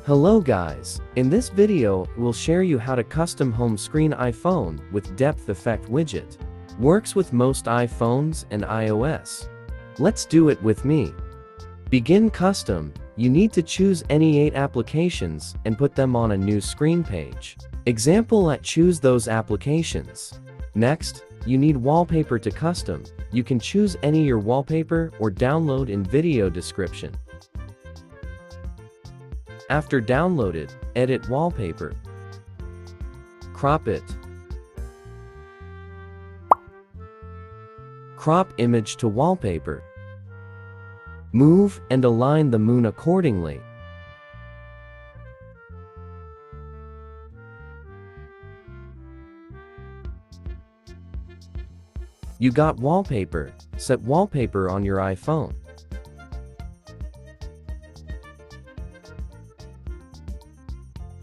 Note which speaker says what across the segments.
Speaker 1: Hello guys, in this video, we'll share you how to custom home screen iPhone with depth effect widget. Works with most iPhones and iOS. Let's do it with me. Begin custom, you need to choose any 8 applications and put them on a new screen page. Example at choose those applications. Next, you need wallpaper to custom. You can choose any your wallpaper or download in video description. After downloaded, edit wallpaper. Crop it. Crop image to wallpaper. Move and align the moon accordingly. You got wallpaper. Set wallpaper on your iPhone.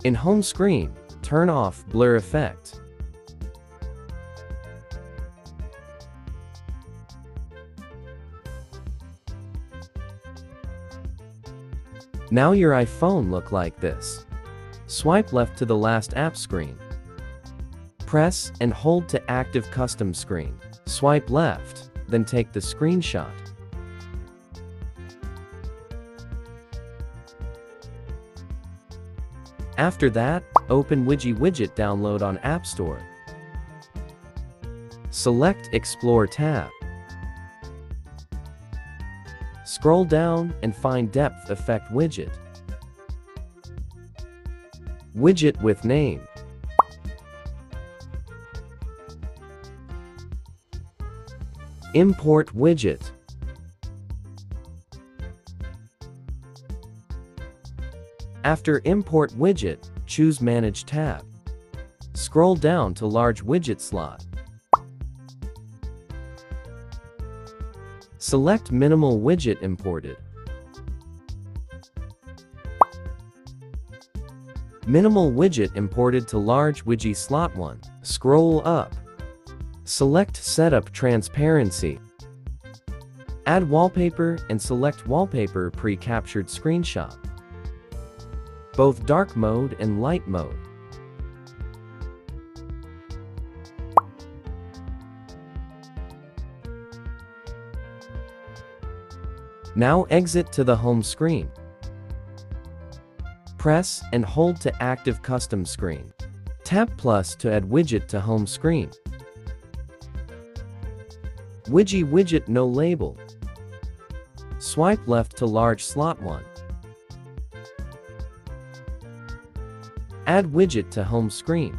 Speaker 1: In home screen, turn off blur effect. Now your iPhone look like this. Swipe left to the last app screen. Press and hold to active custom screen. Swipe left, then take the screenshot. After that, open Widget download on App Store. Select Explore tab. Scroll down and find Depth Effect widget. Widget with name. Import widget. After Import Widget, choose Manage tab. Scroll down to Large Widget slot. Select Minimal Widget imported. Minimal Widget imported to Large Widget slot 1. Scroll up. Select Setup Transparency. Add Wallpaper and select Wallpaper Pre-Captured Screenshot. Both dark mode and light mode. Now exit to the home screen. Press and hold to active custom screen. Tap plus to add widget to home screen. Widget no label. Swipe left to large slot 1. Add widget to home screen.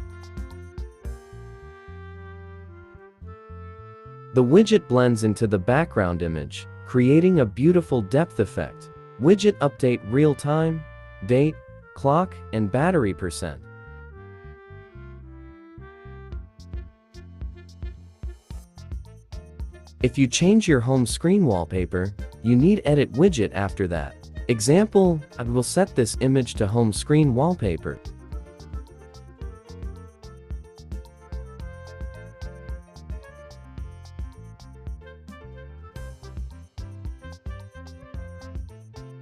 Speaker 1: The widget blends into the background image, creating a beautiful depth effect. Widget update real time, date, clock, and battery percent. If you change your home screen wallpaper, you need edit widget after that. Example, I will set this image to home screen wallpaper.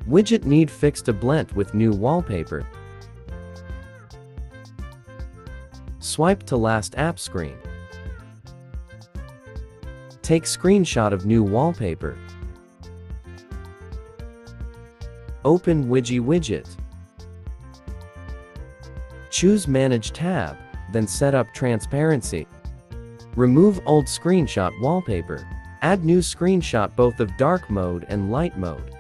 Speaker 1: Widget need fix to blend with new wallpaper. Swipe to last app screen. Take screenshot of new wallpaper. Open Widget. Choose Manage tab, then set up transparency. Remove old screenshot wallpaper. Add new screenshot both of dark mode and light mode.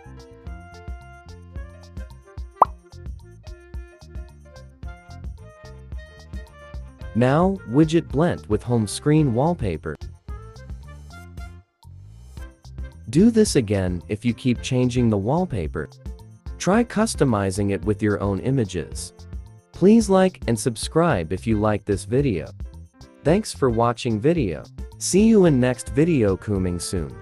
Speaker 1: Now, widget blend with home screen wallpaper. Do this again if you keep changing the wallpaper. Try customizing it with your own images. Please like and subscribe if you like this video. Thanks for watching video. See you in next video coming soon.